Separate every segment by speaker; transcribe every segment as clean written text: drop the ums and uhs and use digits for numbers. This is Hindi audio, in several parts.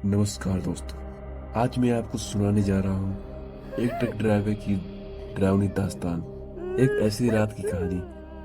Speaker 1: नमस्कार दोस्तों, आज मैं आपको सुनाने जा रहा हूँ एक ट्रक ड्राइवर की डरावनी दास्तान। एक ऐसी रात की कहानी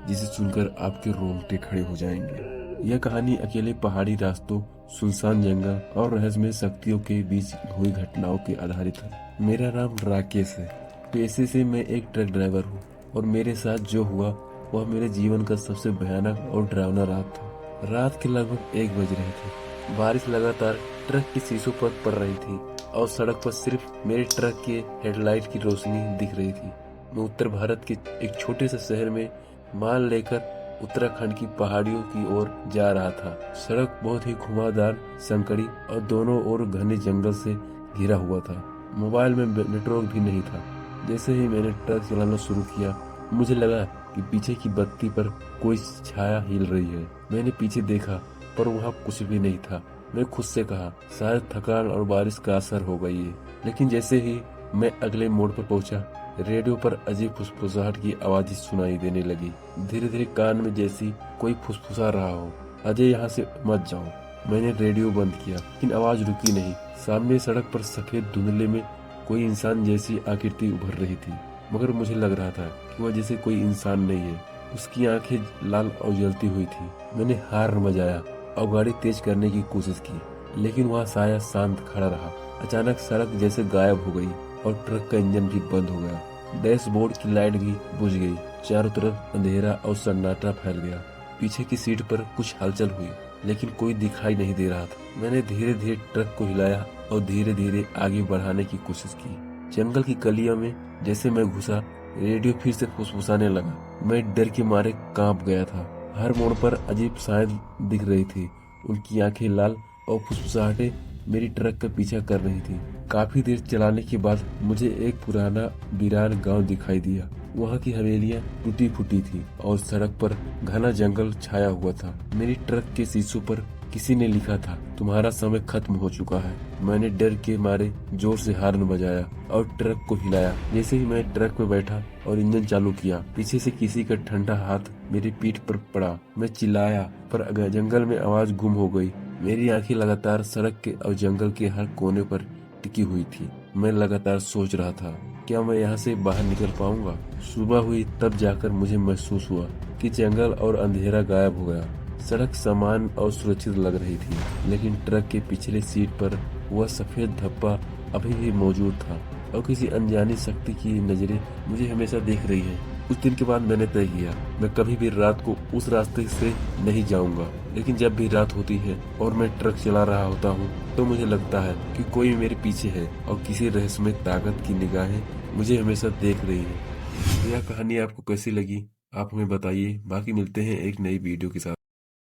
Speaker 1: जिसे सुनकर आपके रोंगटे खड़े हो जाएंगे। यह कहानी अकेले पहाड़ी रास्तों, सुनसान जंगल और रहस्यमय शक्तियों के बीच हुई घटनाओं के आधारित है। मेरा नाम राकेश है। पेशे से मैं एक ट्रक ड्राइवर हूँ और मेरे साथ जो हुआ वह मेरे जीवन का सबसे भयानक और डरावना रात था। रात के लगभग 1 बज रहे थे। बारिश लगातार ट्रक के शीशों पर पड़ रही थी और सड़क पर सिर्फ मेरे ट्रक के हेडलाइट की रोशनी दिख रही थी। मैं उत्तर भारत के एक छोटे से शहर में माल लेकर उत्तराखंड की पहाड़ियों की ओर जा रहा था। सड़क बहुत ही घुमावदार, संकरी और दोनों ओर घने जंगल से घिरा हुआ था। मोबाइल में नेटवर्क भी नहीं था। जैसे ही मैंने ट्रक चलाना शुरू किया, मुझे लगा कि पीछे की बत्ती पर कोई छाया हिल रही है। मैंने पीछे देखा पर वहाँ कुछ भी नहीं था। मैं खुद से कहा, शायद थकान और बारिश का असर हो गई है। लेकिन जैसे ही मैं अगले मोड़ पर पहुंचा, रेडियो पर अजीब फुसफुसाहट की आवाज सुनाई देने लगी। धीरे धीरे कान में जैसी कोई फुसफुसा रहा हो, अजय यहाँ से मत जाओ। मैंने रेडियो बंद किया, लेकिन आवाज रुकी नहीं। सामने सड़क पर सफेद धुंधले में कोई इंसान जैसी आकृति उभर रही थी, मगर मुझे लग रहा था कि वह जैसे कोई इंसान नहीं है। उसकी आंखें लाल और जलती हुई थी। मैंने हार मचाया और गाड़ी तेज करने की कोशिश की, लेकिन वहाँ साया शांत खड़ा रहा। अचानक सड़क जैसे गायब हो गई और ट्रक का इंजन भी बंद हो गया। डैशबोर्ड की लाइट भी बुझ गई। चारों तरफ अंधेरा और सन्नाटा फैल गया। पीछे की सीट पर कुछ हलचल हुई, लेकिन कोई दिखाई नहीं दे रहा था। मैंने धीरे धीरे ट्रक को हिलाया और धीरे धीरे आगे बढ़ाने की कोशिश की। जंगल की गलियों में जैसे मैं घुसा, रेडियो फिर से फुसफुसाने लगा। मैं डर के मारे कांप गया था। हर मोड़ पर अजीब सायें दिख रही थी। उनकी आंखें लाल और फुसफुसाहटें मेरी ट्रक का पीछा कर रही थी। काफी देर चलाने के बाद मुझे एक पुराना वीरान गांव दिखाई दिया। वहाँ की हवेलियाँ टूटी फूटी थी और सड़क पर घना जंगल छाया हुआ था। मेरी ट्रक के शीशों पर किसी ने लिखा था, तुम्हारा समय खत्म हो चुका है। मैंने डर के मारे जोर से हॉर्न बजाया और ट्रक को हिलाया। जैसे ही मैं ट्रक में बैठा और इंजन चालू किया, पीछे से किसी का ठंडा हाथ मेरी पीठ पर पड़ा। मैं चिल्लाया, पर जंगल में आवाज गुम हो गई। मेरी आंखें लगातार सड़क के और जंगल के हर कोने पर टिकी हुई थी। मैं लगातार सोच रहा था, क्या मैं यहाँ से बाहर निकल पाऊंगा? सुबह हुई तब जाकर मुझे महसूस हुआ कि जंगल और अंधेरा गायब हो गया। सड़क समान और सुरक्षित लग रही थी, लेकिन ट्रक के पिछले सीट पर वह सफेद धब्बा अभी भी मौजूद था और किसी अनजानी शक्ति की नजरें मुझे हमेशा देख रही है। उस दिन के बाद मैंने तय किया, मैं कभी भी रात को उस रास्ते से नहीं जाऊंगा। लेकिन जब भी रात होती है और मैं ट्रक चला रहा होता हूँ, तो मुझे लगता है कि कोई मेरे पीछे है और किसी रहस्यमय ताकत की निगाहें मुझे हमेशा देख रही है। यह कहानी आपको कैसी लगी, आप हमें बताइए। बाकी मिलते हैं एक नई वीडियो के साथ।